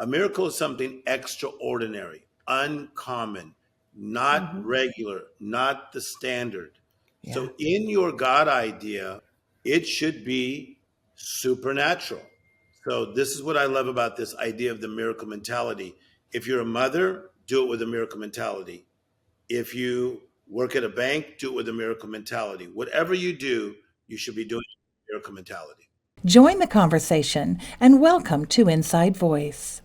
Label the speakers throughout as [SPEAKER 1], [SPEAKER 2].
[SPEAKER 1] A miracle is something extraordinary, uncommon, not regular, not the standard.
[SPEAKER 2] Yeah.
[SPEAKER 1] So in your God idea, it should be supernatural. So this is what I love about this idea of the miracle mentality. If you're a mother, do it with a miracle mentality. If you work at a bank, do it with a miracle mentality. Whatever you do, you should be doing it with a miracle mentality.
[SPEAKER 2] Join the conversation and welcome to Inside Voice.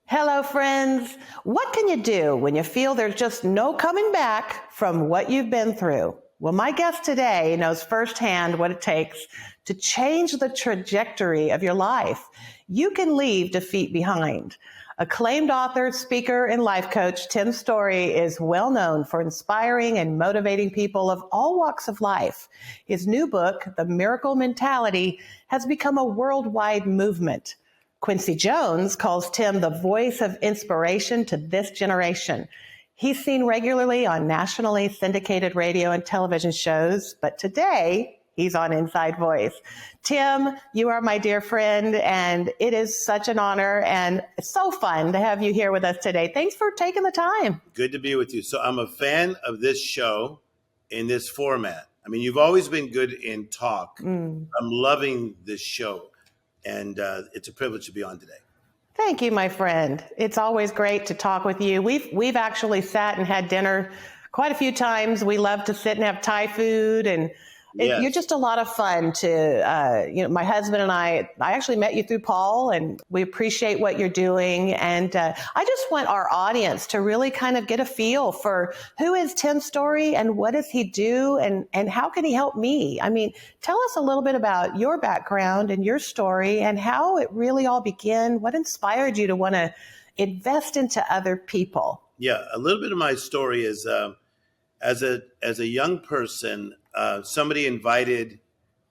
[SPEAKER 3] Hello, friends. What can you do when you feel there's just no coming back from what you've been through? Well, my guest today knows firsthand what it takes to change the trajectory of your life. You can leave defeat behind. Acclaimed author, speaker, and life coach Tim Storey is well known for inspiring and motivating people of all walks of life. His new book, The Miracle Mentality, has become a worldwide movement. Quincy Jones calls Tim the voice of inspiration to this generation. He's seen regularly on nationally syndicated radio and television shows, but today he's on Inside Voice. Tim, you are my dear friend, and it is such an honor and so fun to have you here with us today. Thanks for taking the time.
[SPEAKER 1] Good to be with you. So I'm a fan of this show in this format. I mean, you've always been good in talk. I'm loving this show. And it's a privilege to be on today.
[SPEAKER 3] Thank you, my friend. It's always great to talk with you. We've actually sat and had dinner quite a few times. We love to sit and have Thai food, and
[SPEAKER 1] Yes.
[SPEAKER 3] you're just a lot of fun to, my husband and I actually met you through Paul, and we appreciate what you're doing. And I just want our audience to really kind of get a feel for who is Tim Storey and what does he do and how can he help me? I mean, tell us a little bit about your background and your story and how it really all began. What inspired you to want to invest into other people?
[SPEAKER 1] Yeah, a little bit of my story is as a young person, somebody invited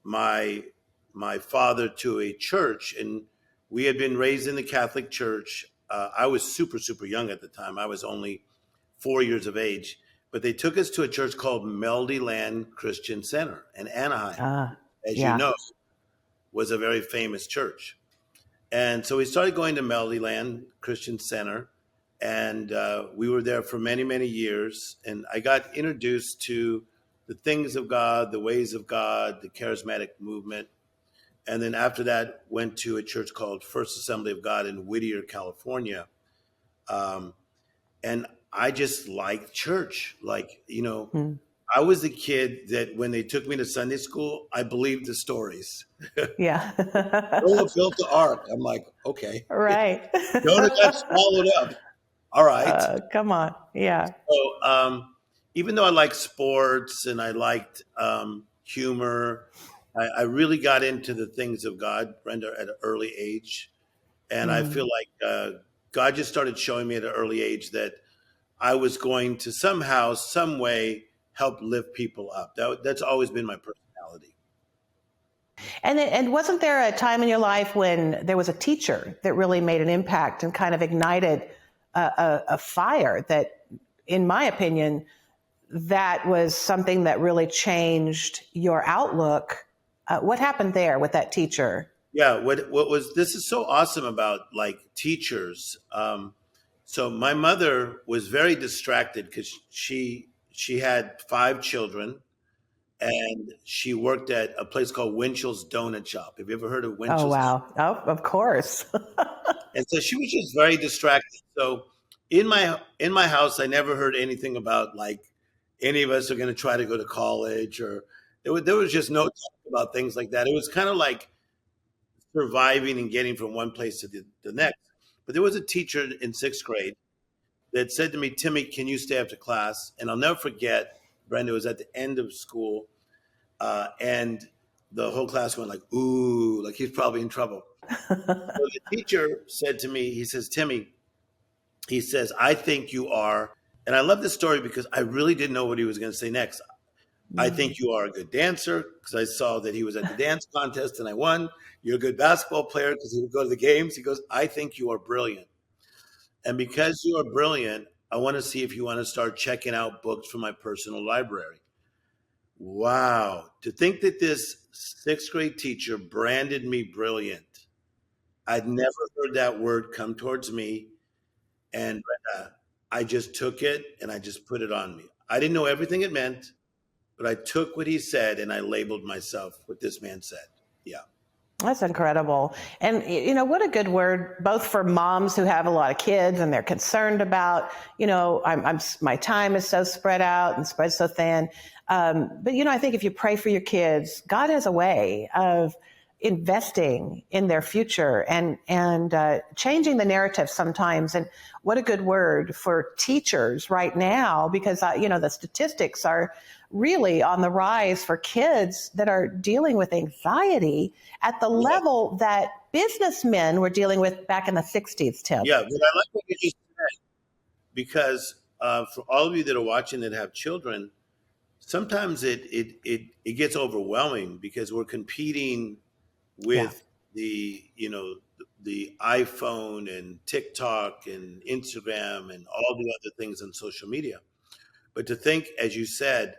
[SPEAKER 1] my father to a church, and we had been raised in the Catholic Church. I was super young at the time. I was only 4 years of age, but they took us to a church called Melodyland Christian Center in Anaheim. As you know, was a very famous church. And so we started going to Melodyland Christian Center, and we were there for many years. And I got introduced to the things of God, the ways of God, the charismatic movement. And then after that, went to a church called First Assembly of God in Whittier, California. And I just liked church. I was the kid that when they took me to Sunday school, I believed the stories.
[SPEAKER 3] Yeah.
[SPEAKER 1] Noah built the ark. I'm like, okay.
[SPEAKER 3] Right.
[SPEAKER 1] Jonah got swallowed up. All right.
[SPEAKER 3] Come on. Yeah.
[SPEAKER 1] So even though I liked sports and I liked humor, I really got into the things of God, Brenda, at an early age. And I feel like God just started showing me at an early age that I was going to somehow, some way, help lift people up. That's always been my personality.
[SPEAKER 3] And wasn't there a time in your life when there was a teacher that really made an impact and kind of ignited a fire that, in my opinion, that was something that really changed your outlook? What happened there with that teacher?
[SPEAKER 1] Yeah, this is so awesome about teachers. So my mother was very distracted because she had 5 children, and she worked at a place called Winchell's Donut Shop. Have you ever heard of Winchell's?
[SPEAKER 3] Oh, wow. Oh, of course.
[SPEAKER 1] And so she was just very distracted. So in my house, I never heard anything about any of us are going to try to go to college, or there was just no talk about things like that. It was kind of like surviving and getting from one place to the next. But there was a teacher in 6th grade that said to me, "Timmy, can you stay after class?" And I'll never forget, Brenda, it was at the end of school, and the whole class went like, ooh, like he's probably in trouble. So the teacher said to me, he says, "Timmy," he says, "I think you are," and I love this story because I really didn't know what he was going to say next. "I think you are a good dancer," because I saw that he was at the dance contest and I won. "You're a good basketball player," because he would go to the games. He goes, "I think you are brilliant. And because you are brilliant, I want to see if you want to start checking out books from my personal library." Wow. To think that this 6th grade teacher branded me brilliant. I'd never heard that word come towards me. And I just took it and I just put it on me. I didn't know everything it meant, but I took what he said and I labeled myself what this man said. Yeah.
[SPEAKER 3] That's incredible. And, what a good word, both for moms who have a lot of kids and they're concerned about, my time is so spread out and spread so thin. But, I think if you pray for your kids, God has a way of investing in their future and changing the narrative sometimes. And what a good word for teachers right now, because, the statistics are really on the rise for kids that are dealing with anxiety at the level that businessmen were dealing with back in the 60s, Tim.
[SPEAKER 1] Yeah, but I like what you just said because for all of you that are watching that have children, sometimes it gets overwhelming because we're competing with the iPhone and TikTok and Instagram and all the other things on social media. But to think, as you said,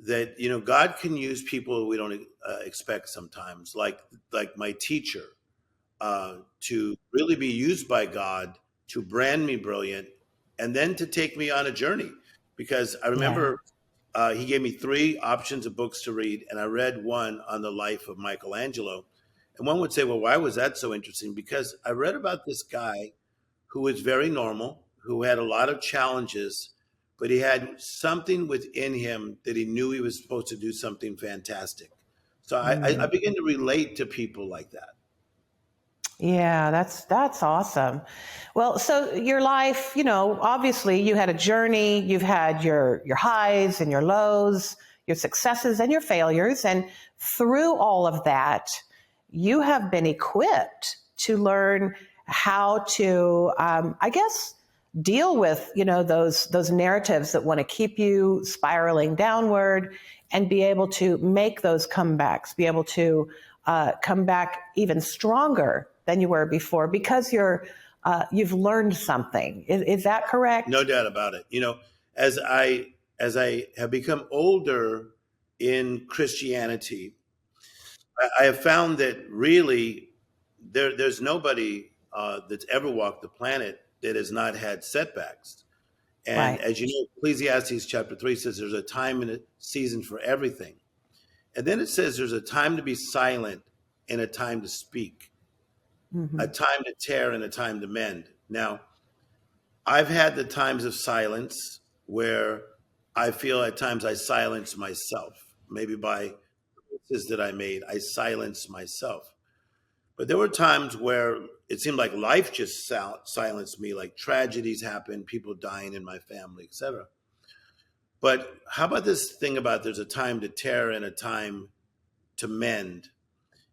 [SPEAKER 1] that God can use people we don't expect sometimes, like my teacher, to really be used by God to brand me brilliant, and then to take me on a journey. Because I remember he gave me 3 options of books to read, and I read one on the life of Michelangelo. And one would say, well, why was that so interesting? Because I read about this guy who was very normal, who had a lot of challenges, but he had something within him that he knew he was supposed to do something fantastic. So I begin to relate to people like that.
[SPEAKER 3] Yeah, that's awesome. Well, so your life, obviously you had a journey, you've had your highs and your lows, your successes and your failures. And through all of that, you have been equipped to learn how to, deal with, those narratives that want to keep you spiraling downward, and be able to make those comebacks, be able to come back even stronger than you were before because you've learned something. Is that correct?
[SPEAKER 1] No doubt about it. As I have become older in Christianity, I have found that really there's nobody that's ever walked the planet that has not had setbacks. And
[SPEAKER 3] Right.
[SPEAKER 1] as you know, Ecclesiastes chapter 3 says there's a time and a season for everything. And then it says there's a time to be silent and a time to speak, a time to tear and a time to mend. Now, I've had the times of silence where I feel at times I silence myself, maybe by choices that I made, I silenced myself. But there were times where it seemed like life just silenced me, like tragedies happened, people dying in my family, etc. But how about this thing about there's a time to tear and a time to mend?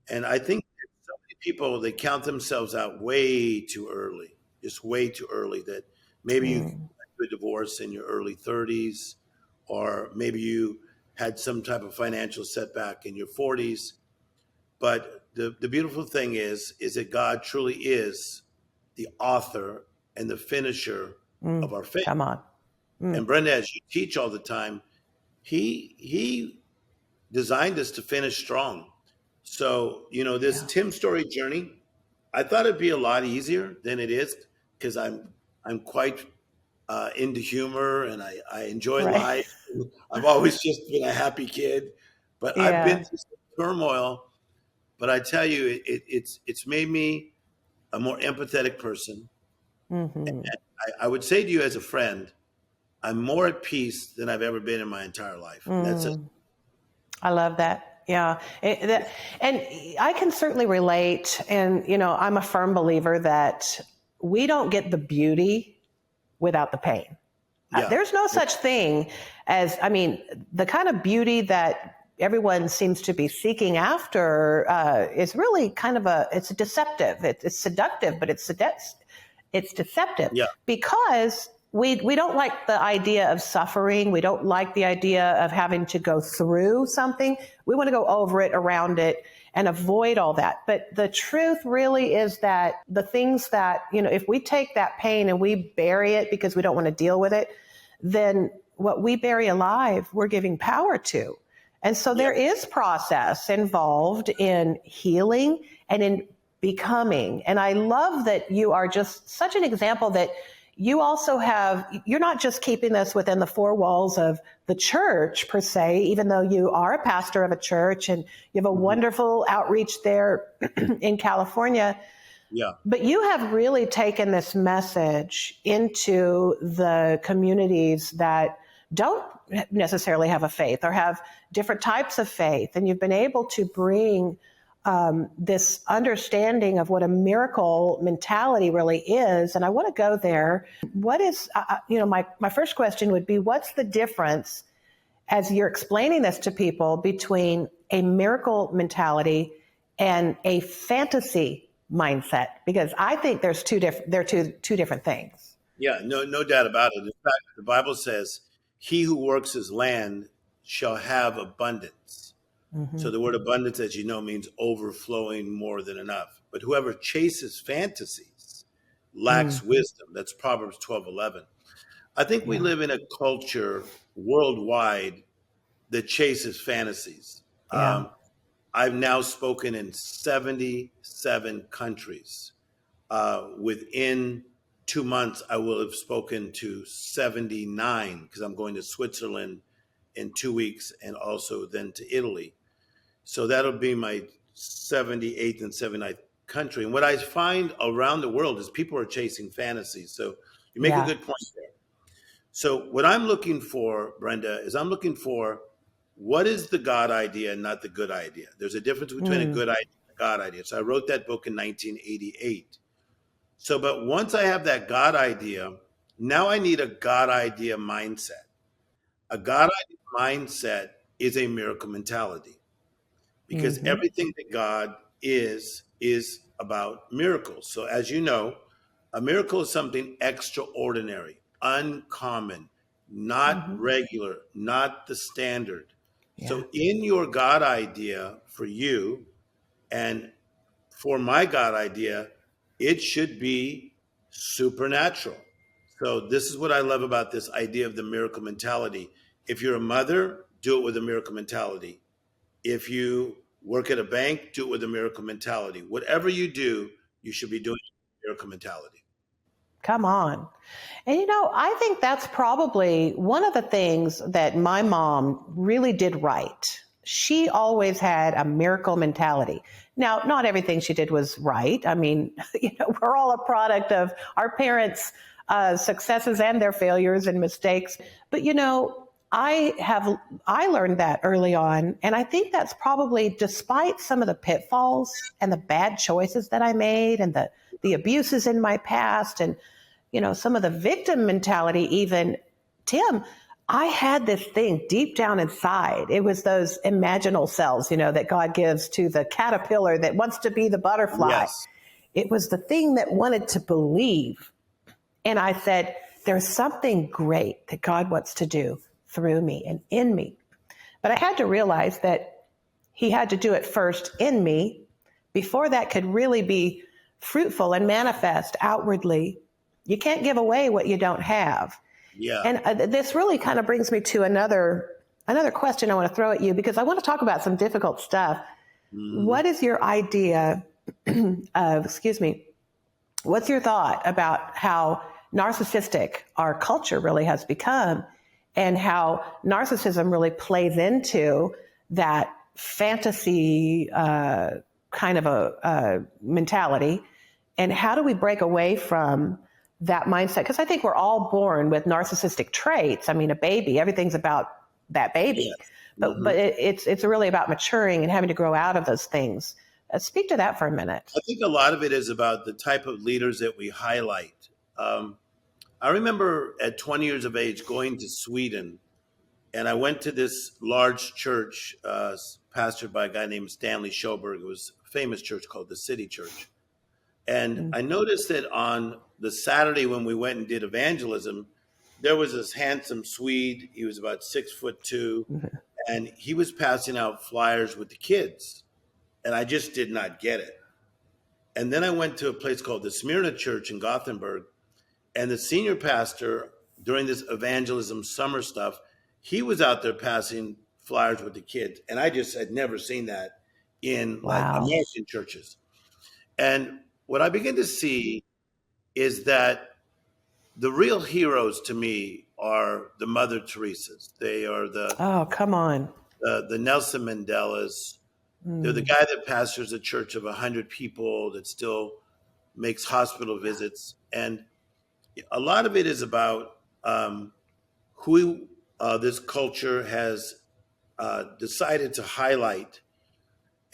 [SPEAKER 1] And I think that so many people, they count themselves out way too early, just way too early, that maybe you went through a divorce in your early 30s, or maybe you had some type of financial setback in your 40s. But the beautiful thing is that God truly is the author and the finisher of our faith.
[SPEAKER 3] Come on.
[SPEAKER 1] And Brenda, as you teach all the time, he designed us to finish strong. So, this Tim Storey journey, I thought it'd be a lot easier than it is because I'm quite into humor and I enjoy life. I've always just been a happy kid, but I've been through some turmoil. But I tell you, it's made me a more empathetic person. And I would say to you as a friend, I'm more at peace than I've ever been in my entire life. That's it.
[SPEAKER 3] I love that. Yeah. And I can certainly relate. And, I'm a firm believer that we don't get the beauty without the pain.
[SPEAKER 1] Yeah.
[SPEAKER 3] There's no such thing as, the kind of beauty that everyone seems to be seeking after is really kind of it's deceptive. It's seductive, but it's deceptive.
[SPEAKER 1] Yeah.
[SPEAKER 3] Because we don't like the idea of suffering. We don't like the idea of having to go through something. We want to go over it, around it, and avoid all that. But the truth really is that the things that, if we take that pain and we bury it because we don't want to deal with it, then what we bury alive, we're giving power to. And so there is process involved in healing and in becoming. And I love that you are just such an example that you also you're not just keeping this within the four walls of the church per se, even though you are a pastor of a church and you have a wonderful outreach there in California.
[SPEAKER 1] Yeah.
[SPEAKER 3] But you have really taken this message into the communities that don't necessarily have a faith or have different types of faith. And you've been able to bring this understanding of what a miracle mentality really is. And I want to go there. What is, my first question would be, what's the difference as you're explaining this to people between a miracle mentality and a fantasy mindset? Because I think they're two different things.
[SPEAKER 1] Yeah, no doubt about it. In fact, the Bible says, he who works his land shall have abundance. So the word abundance, as you know, means overflowing, more than enough. But whoever chases fantasies lacks wisdom. That's Proverbs 12:11. I think we live in a culture worldwide that chases fantasies.
[SPEAKER 3] Yeah.
[SPEAKER 1] I've now spoken in 77 countries. Within 2 months, I will have spoken to 79 because I'm going to Switzerland in 2 weeks and also then to Italy. So that'll be my 78th and 79th country. And what I find around the world is people are chasing fantasies. So you make a good point there. So what I'm looking for, Brenda, is I'm looking for what is the God idea and not the good idea. There's a difference between a good idea and a God idea. So I wrote that book in 1988. So, but once I have that God idea, now I need a God idea mindset. A God idea mindset is a miracle mentality. Because everything that God is about miracles. So as you know, a miracle is something extraordinary, uncommon, not regular, not the standard. Yeah. So in your God idea for you and for my God idea, it should be supernatural. So this is what I love about this idea of the miracle mentality. If you're a mother, do it with a miracle mentality. If you work at a bank, do it with a miracle mentality. Whatever you do, you should be doing a miracle mentality.
[SPEAKER 3] Come on. And I think that's probably one of the things that my mom really did right. She always had a miracle mentality. Now, not everything she did was right. I mean, we're all a product of our parents' successes and their failures and mistakes. But, I learned that early on. And I think that's probably, despite some of the pitfalls and the bad choices that I made and the abuses in my past and, some of the victim mentality even, Tim, I had this thing deep down inside. It was those imaginal cells, that God gives to the caterpillar that wants to be the butterfly. Yes. It was the thing that wanted to believe. And I said, there's something great that God wants to do through me and in me. But I had to realize that he had to do it first in me before that could really be fruitful and manifest outwardly. You can't give away what you don't have. Yeah. And this really kind of brings me to another question I want to throw at you, because I want to talk about some difficult stuff. What is your idea of, what's your thought about how narcissistic our culture really has become and how narcissism really plays into that fantasy kind of a mentality? And how do we break away from that mindset? Because I think we're all born with narcissistic traits. I mean, a baby, everything's about that baby. Yes. But it's really about maturing and having to grow out of those things. Speak to that for a minute.
[SPEAKER 1] I think a lot of it is about the type of leaders that we highlight. I remember at 20 years of age going to Sweden, and I went to this large church pastored by a guy named Stanley Schoberg. It was a famous church called the City Church. And I noticed that on the Saturday when we went and did evangelism, there was this handsome Swede. He was about 6'2", and he was passing out flyers with the kids. And I just did not get it. And then I went to a place called the Smyrna Church in Gothenburg, and the senior pastor during this evangelism summer stuff, he was out there passing flyers with the kids. And I just had never seen that in like American churches. And what I begin to see is that the real heroes to me are the Mother Teresa's. They are
[SPEAKER 3] Oh, come on.
[SPEAKER 1] the Nelson Mandelas. They're the
[SPEAKER 3] Mm,
[SPEAKER 1] guy that pastors a church of 100 people that still makes hospital visits. And a lot of it is about who this culture has decided to highlight.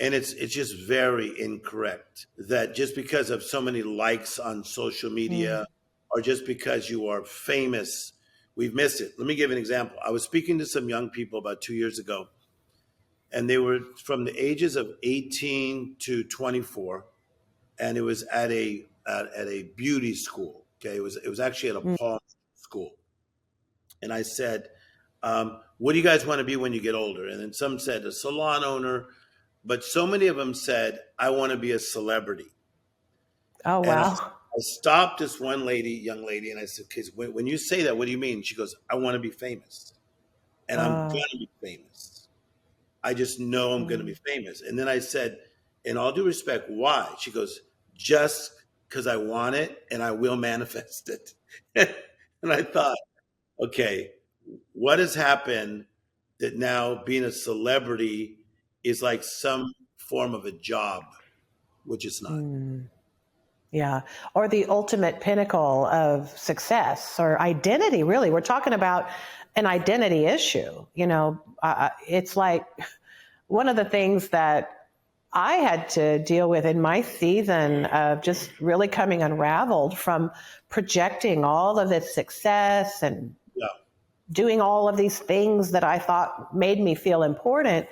[SPEAKER 1] And it's just very incorrect that just because of so many likes on social
[SPEAKER 3] mm,
[SPEAKER 1] media or just because you are famous, we've missed it. Let me give an example. I was speaking to some young people about 2 years ago, and they were from the ages of 18 to 24, and it was at a beauty school. Okay, it was actually at a
[SPEAKER 3] mm.
[SPEAKER 1] palm school, and I said, "What do you guys want to be when you get older?" And then some said a salon owner, but so many of them said, "I want to be a celebrity."
[SPEAKER 3] Oh,
[SPEAKER 1] And
[SPEAKER 3] wow.
[SPEAKER 1] I stopped this one young lady, and I said, "Kids, when you say that, what do you mean?" She goes, "I want to be famous, and I'm
[SPEAKER 3] Uh,
[SPEAKER 1] gonna be famous. I just know I'm gonna be
[SPEAKER 3] mm,
[SPEAKER 1] famous." And then I said, "In all due respect, why?" She goes, "Just because I want it, and I will manifest it." And I thought, okay, what has happened that now being a celebrity is like some form of a job, which it's not.
[SPEAKER 3] mm. Yeah. Or the ultimate pinnacle of success or identity, really. We're talking about an identity issue. It's like one of the things that I had to deal with in my season of just really coming unraveled from projecting all of this success and
[SPEAKER 1] Yeah.
[SPEAKER 3] doing all of these things that I thought made me feel important.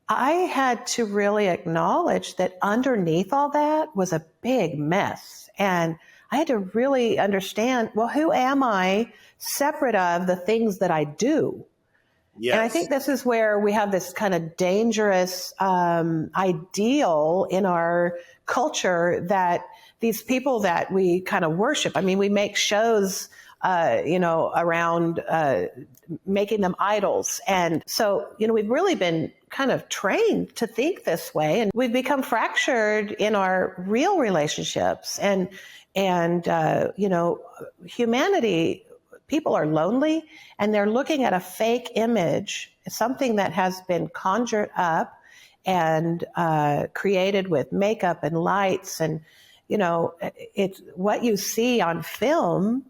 [SPEAKER 3] I had to really acknowledge that underneath all that was a big mess. And I had to really understand, well, who am I separate of the things that I do? And I
[SPEAKER 1] Yes.
[SPEAKER 3] think this is where we have this kind of dangerous ideal in our culture that these people that we kind of worship, I mean, we make shows, around making them idols. And so, we've really been kind of trained to think this way. And we've become fractured in our real relationships. And humanity, people are lonely and they're looking at a fake image, something that has been conjured up and created with makeup and lights. And, it's what you see on film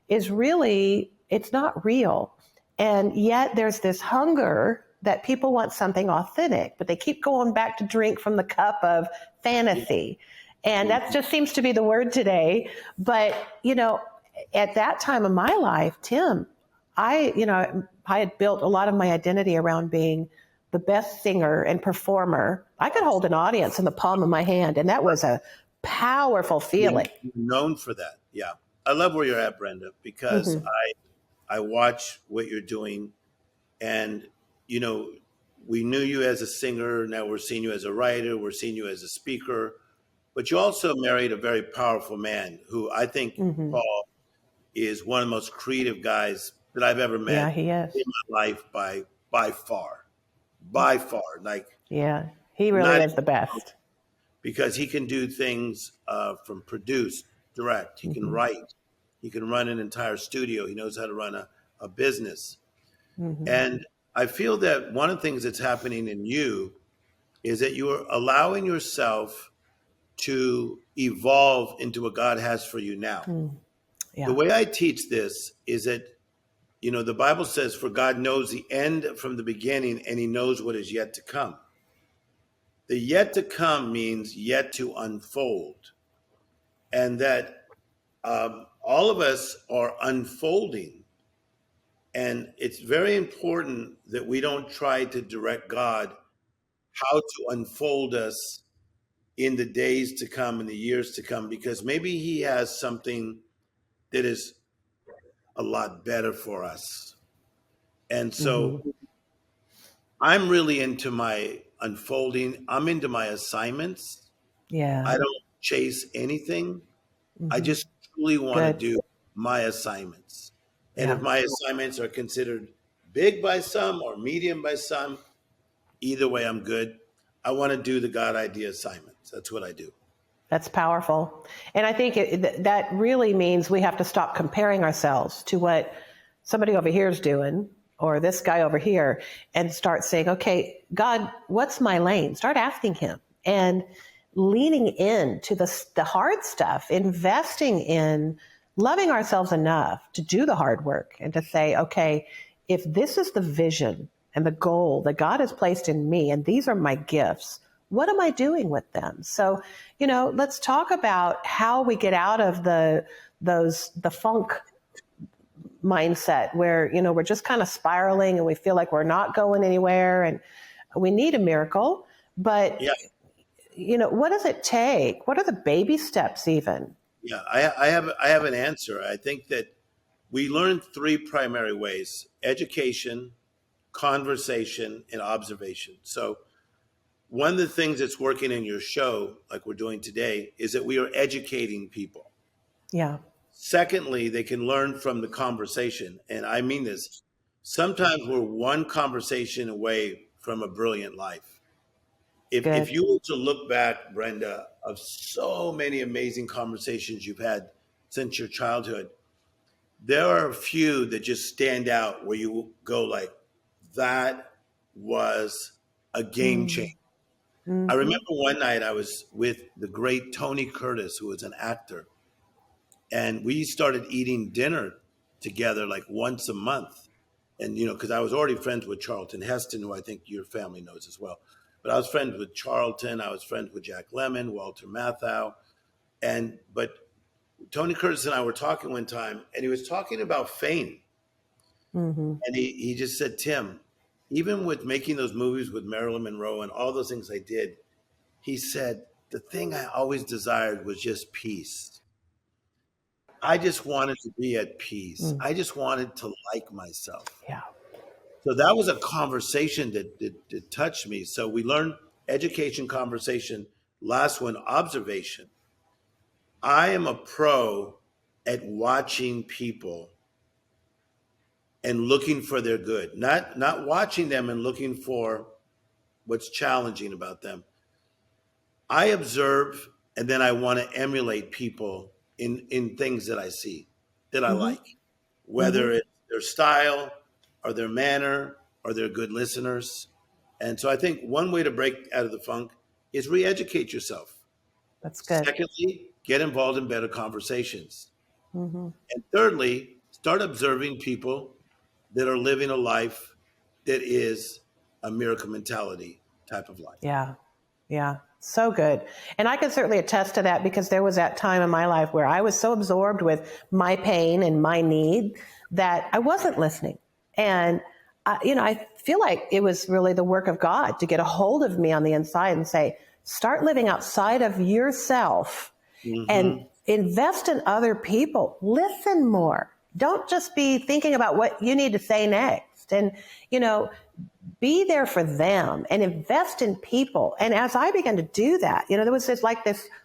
[SPEAKER 3] is really, it's not real. And yet there's this hunger that people want something authentic, but they keep going back to drink from the cup of
[SPEAKER 1] Yeah.
[SPEAKER 3] fantasy. And that
[SPEAKER 1] Mhm.
[SPEAKER 3] just seems to be the word today. But, at that time of my life, Tim, I had built a lot of my identity around being the best singer and performer. I could hold an audience in the palm of my hand, and that was a powerful feeling.
[SPEAKER 1] You're known for that. Yeah. I love where you're at, Brenda, because
[SPEAKER 3] Mm-hmm.
[SPEAKER 1] I watch what you're doing, and you know, we knew you as a singer. Now we're seeing you as a writer. We're seeing you as a speaker. But you also married a very powerful man who I think
[SPEAKER 3] Mm-hmm.
[SPEAKER 1] Paul is one of the most creative guys that I've ever
[SPEAKER 3] Yeah,
[SPEAKER 1] met
[SPEAKER 3] he
[SPEAKER 1] in
[SPEAKER 3] is.
[SPEAKER 1] my life by far, by far. Like
[SPEAKER 3] Yeah, he really
[SPEAKER 1] not
[SPEAKER 3] is the best.
[SPEAKER 1] because he can do things from produce, direct. He can
[SPEAKER 3] Mm-hmm.
[SPEAKER 1] write. He can run an entire studio. He knows how to run a business.
[SPEAKER 3] Mm-hmm.
[SPEAKER 1] And I feel that one of the things that's happening in you is that you are allowing yourself to evolve into what God has for you now.
[SPEAKER 3] Mm.
[SPEAKER 1] The
[SPEAKER 3] Yeah.
[SPEAKER 1] way I teach this is that, the Bible says, for God knows the end from the beginning and he knows what is yet to come. The yet to come means yet to unfold. And that all of us are unfolding. And it's very important that we don't try to direct God how to unfold us in the days to come and the years to come, because maybe he has something that is a lot better for us. And
[SPEAKER 3] Mm-hmm.
[SPEAKER 1] so I'm really into my unfolding. I'm into my assignments. I
[SPEAKER 3] Yeah.
[SPEAKER 1] don't chase anything. I
[SPEAKER 3] Mm-hmm.
[SPEAKER 1] just truly want to
[SPEAKER 3] Good.
[SPEAKER 1] do my assignments. And if
[SPEAKER 3] Yeah.
[SPEAKER 1] my assignments are considered big by some or medium by some, either way, I'm good. I want to do the God idea assignments. That's what I do.
[SPEAKER 3] That's powerful. And I think that really means we have to stop comparing ourselves to what somebody over here is doing or this guy over here and start saying, okay, God, what's my lane? Start asking him and leaning into the hard stuff, investing in loving ourselves enough to do the hard work and to say, okay, if this is the vision and the goal that God has placed in me and these are my gifts, what am I doing with them? So, let's talk about how we get out of the funk mindset where, we're just kind of spiraling and we feel like we're not going anywhere and we need a miracle. But,
[SPEAKER 1] Yeah.
[SPEAKER 3] What does it take? What are the baby steps even?
[SPEAKER 1] Yeah, I have an answer. I think that we learn three primary ways: education, conversation, and observation. So one of the things that's working in your show, like we're doing today, is that we are educating people.
[SPEAKER 3] Yeah.
[SPEAKER 1] Secondly, they can learn from the conversation. And I mean this. Sometimes we're one conversation away from a brilliant life. If
[SPEAKER 3] Good.
[SPEAKER 1] you were to look back, Brenda, of so many amazing conversations you've had since your childhood, there are a few that just stand out where you go like, that was a game changer.
[SPEAKER 3] Mm-hmm.
[SPEAKER 1] I remember one night I was with the great Tony Curtis, who was an actor, and we started eating dinner together like once a month. And, because I was already friends with Charlton Heston, who I think your family knows as well. But I was friends with Charlton. I was friends with Jack Lemmon, Walter Matthau. But Tony Curtis and I were talking one time, and he was talking about fame.
[SPEAKER 3] Mm-hmm.
[SPEAKER 1] And he just said, Tim, even with making those movies with Marilyn Monroe and all those things I did, he said, the thing I always desired was just peace. I just wanted to be at peace. I just wanted to like myself.
[SPEAKER 3] Yeah.
[SPEAKER 1] So that was a conversation that touched me. So we learned education, conversation. Last one, observation. I am a pro at watching people and looking for their good, not watching them and looking for what's challenging about them. I observe and then I want to emulate people in things that I see that I like, whether it's their style or their manner or they're good listeners. And so I think one way to break out of the funk is re-educate yourself.
[SPEAKER 3] That's good.
[SPEAKER 1] Secondly, get involved in better conversations. And thirdly, start observing people that are living a life that is a miracle mentality type of life.
[SPEAKER 3] Yeah. Yeah. So good. And I can certainly attest to that because there was that time in my life where I was so absorbed with my pain and my need that I wasn't listening. And, I feel like it was really the work of God to get a hold of me on the inside and say, start living outside of yourself and invest in other people. Listen more. Don't just be thinking about what you need to say next. And, be there for them and invest in people. And as I began to do that, there was this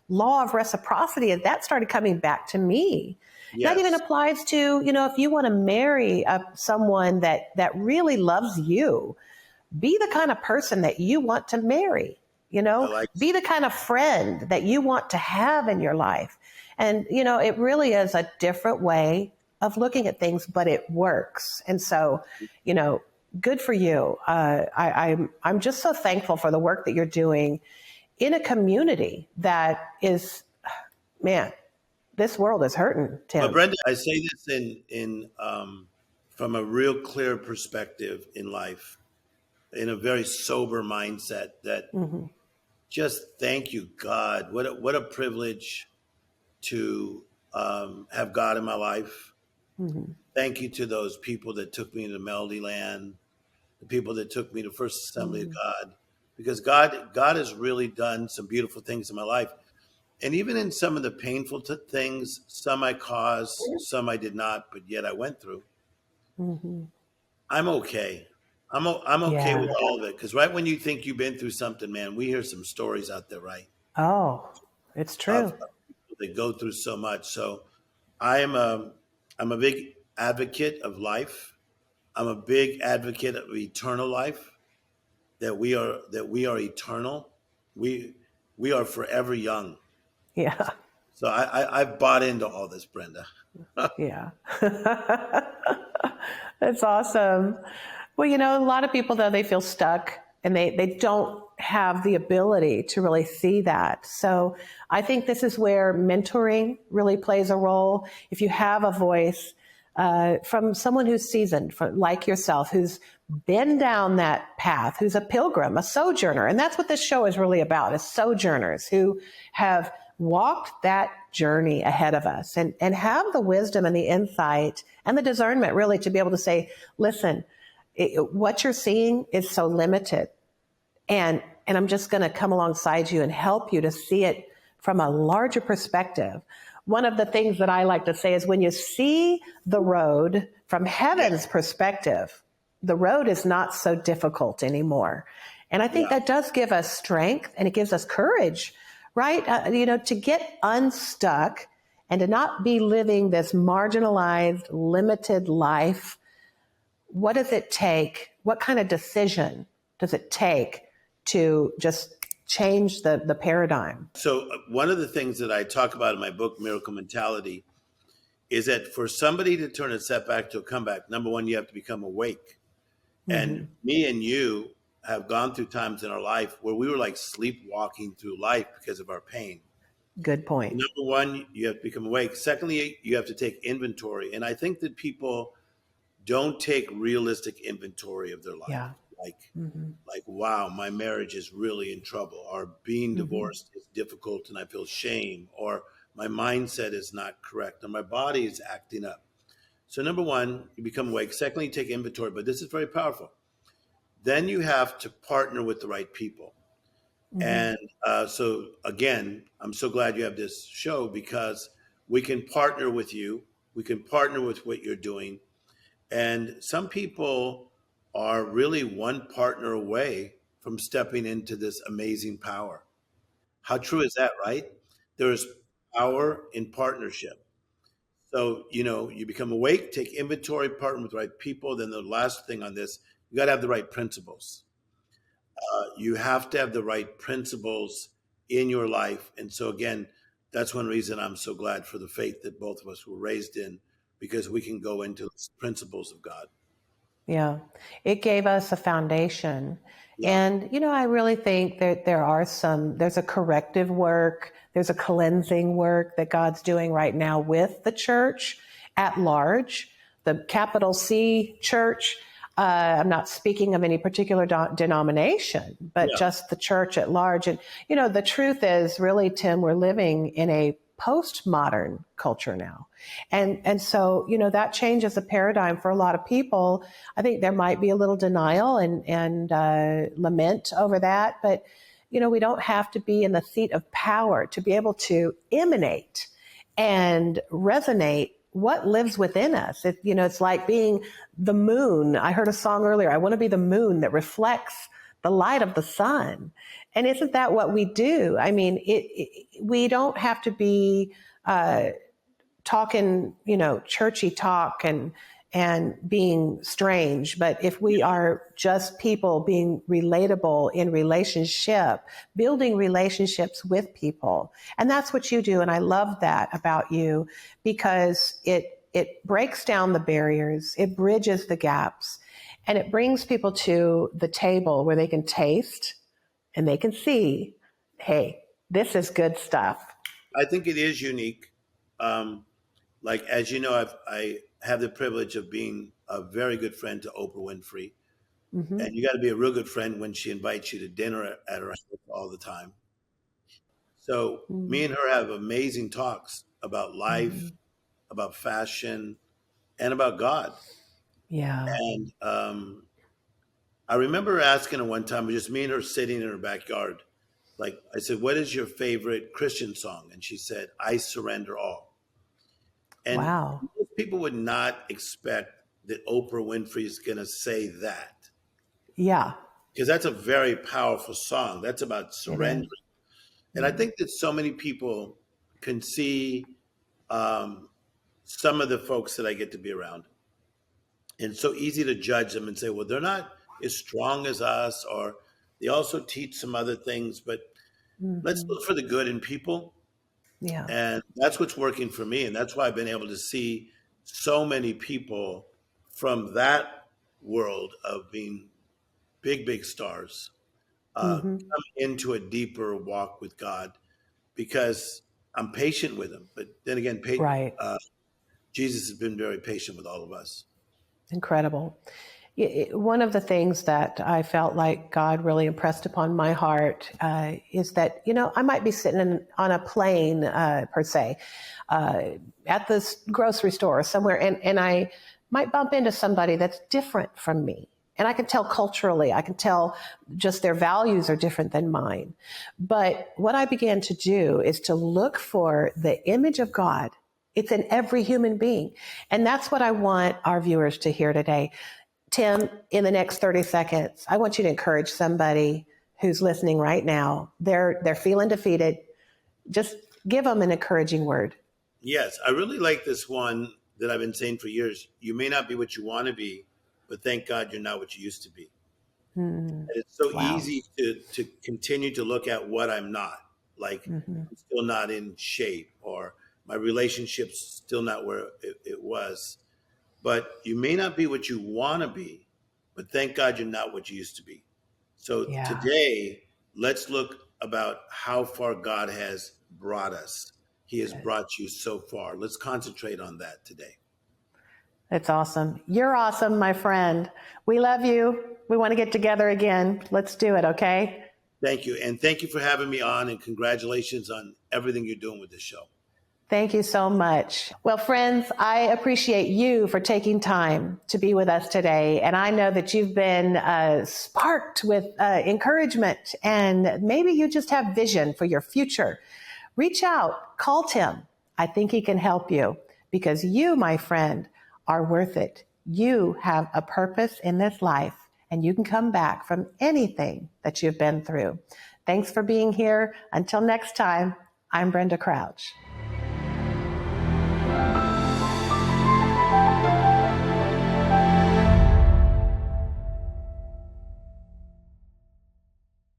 [SPEAKER 3] law of reciprocity, and that started coming back to me.
[SPEAKER 1] Yes.
[SPEAKER 3] That even applies to, if you want to marry someone that really loves you, be the kind of person that you want to marry, be the kind of friend that you want to have in your life. And, it really is a different way of looking at things, but it works. And so, good for you. I'm just so thankful for the work that you're doing in a community that is, man, this world is hurting, Tim.
[SPEAKER 1] But Brenda, I say this in from a real clear perspective in life, in a very sober mindset. That just thank you, God. What a privilege to have God in my life. Thank you to those people that took me to Melody Land, the people that took me to First Assembly of God, because God has really done some beautiful things in my life. And even in some of the painful things, some I caused, some I did not, but yet I went through. I'm okay. I'm okay with all of it. Because right when you think you've been through something, man, we hear some stories out there, right?
[SPEAKER 3] Oh, it's true.
[SPEAKER 1] Of people that go through so much. So I'm a big advocate of life. I'm a big advocate of eternal life. That we are eternal. We are forever young.
[SPEAKER 3] Yeah.
[SPEAKER 1] So I've bought into all this, Brenda.
[SPEAKER 3] Yeah. That's awesome. Well, a lot of people, though, they feel stuck and they don't have the ability to really see that. So I think this is where mentoring really plays a role. If you have a voice from someone who's seasoned, like yourself, who's been down that path, who's a pilgrim, a sojourner. And that's what this show is really about, is sojourners who have walked that journey ahead of us and have the wisdom and the insight and the discernment really to be able to say, listen, what you're seeing is so limited. And I'm just going to come alongside you and help you to see it from a larger perspective. One of the things that I like to say is when you see the road from heaven's perspective, the road is not so difficult anymore. And I think that does give us strength and it gives us courage, right? To get unstuck and to not be living this marginalized, limited life. What does it take? What kind of decision does it take to just change the paradigm?
[SPEAKER 1] So one of the things that I talk about in my book, Miracle Mentality, is that for somebody to turn a setback to a comeback, number one, you have to become awake. And me and you have gone through times in our life where we were like sleepwalking through life because of our pain.
[SPEAKER 3] Good point.
[SPEAKER 1] Number one, you have to become awake. Secondly, you have to take inventory. And I think that people don't take realistic inventory of their life.
[SPEAKER 3] Yeah.
[SPEAKER 1] Like, wow, my marriage is really in trouble, or being divorced is difficult and I feel shame, or my mindset is not correct, or my body is acting up. So number one, you become awake. Secondly, you take inventory, but this is very powerful. Then you have to partner with the right people. And so again, I'm so glad you have this show because we can partner with you. We can partner with what you're doing. And some people are really one partner away from stepping into this amazing power. How true is that, right? There is power in partnership. So, you become awake, take inventory, partner with the right people. Then the last thing on this, you got to have the right principles. You have to have the right principles in your life. And so, again, that's one reason I'm so glad for the faith that both of us were raised in, because we can go into the principles of God.
[SPEAKER 3] Yeah. It gave us a foundation.
[SPEAKER 1] Yeah.
[SPEAKER 3] And, I really think that there's a corrective work, there's a cleansing work that God's doing right now with the church at large, the capital C church. I'm not speaking of any particular denomination, but just the church at large. And, the truth is really, Tim, we're living in a postmodern culture now. And so, that changes the paradigm for a lot of people. I think there might be a little denial and lament over that, but, we don't have to be in the seat of power to be able to emanate and resonate what lives within us. It's like being the moon. I heard a song earlier. I want to be the moon that reflects the light of the sun. And isn't that what we do? I mean, we don't have to be talking, churchy talk and being strange. But if we are just people being relatable in relationship, building relationships with people, and that's what you do. And I love that about you because it breaks down the barriers, it bridges the gaps, and it brings people to the table where they can taste and they can see, hey, this is good stuff.
[SPEAKER 1] I think it is unique. Like, as you know, I have the privilege of being a very good friend to Oprah Winfrey. And you got to be a real good friend when she invites you to dinner at her house all the time. So me and her have amazing talks about life, about fashion, and about God.
[SPEAKER 3] Yeah.
[SPEAKER 1] And I remember asking her one time, just me and her sitting in her backyard. Like, I said, what is your favorite Christian song? And she said, I Surrender All. And
[SPEAKER 3] Wow.
[SPEAKER 1] most people would not expect that Oprah Winfrey is going to say that.
[SPEAKER 3] Yeah.
[SPEAKER 1] Because that's a very powerful song. That's about surrendering. And I think that so many people can see some of the folks that I get to be around. And it's so easy to judge them and say, well, they're not as strong as us, or they also teach some other things. But let's look for the good in people.
[SPEAKER 3] Yeah.
[SPEAKER 1] And that's what's working for me. And that's why I've been able to see so many people from that world of being big, big stars
[SPEAKER 3] Hmm.
[SPEAKER 1] come into a deeper walk with God because I'm patient with them. But then again,
[SPEAKER 3] Right.
[SPEAKER 1] Jesus has been very patient with all of us.
[SPEAKER 3] Incredible. One of the things that I felt like God really impressed upon my heart is that, I might be sitting on a plane, per se, uh, at this grocery store or somewhere, and I might bump into somebody that's different from me. And I can tell culturally, I can tell just their values are different than mine. But what I began to do is to look for the image of God. It's in every human being. And that's what I want our viewers to hear today. Tim, in the next 30 seconds, I want you to encourage somebody who's listening right now. They're feeling defeated. Just give them an encouraging word.
[SPEAKER 1] Yes, I really like this one that I've been saying for years. You may not be what you want to be, but thank God you're not what you used to be.
[SPEAKER 3] Hmm.
[SPEAKER 1] And it's so
[SPEAKER 3] Wow.
[SPEAKER 1] easy to continue to look at what I'm not. Like
[SPEAKER 3] Hmm.
[SPEAKER 1] I'm still not in shape, or my relationship's still not where it was. But you may not be what you want to be, but thank God you're not what you used to be. So
[SPEAKER 3] Yeah,
[SPEAKER 1] today, let's look about how far God has brought us. He has
[SPEAKER 3] good.
[SPEAKER 1] brought you so far. Let's concentrate on that today.
[SPEAKER 3] That's awesome. You're awesome, my friend. We love you. We want to get together again. Let's do it, okay?
[SPEAKER 1] Thank you. And thank you for having me on, and congratulations on everything you're doing with this show.
[SPEAKER 3] Thank you so much. Well, friends, I appreciate you for taking time to be with us today. And I know that you've been sparked with encouragement, and maybe you just have vision for your future. Reach out, call Tim. I think he can help you because you, my friend, are worth it. You have a purpose in this life, and you can come back from anything that you've been through. Thanks for being here. Until next time, I'm Brenda Crouch.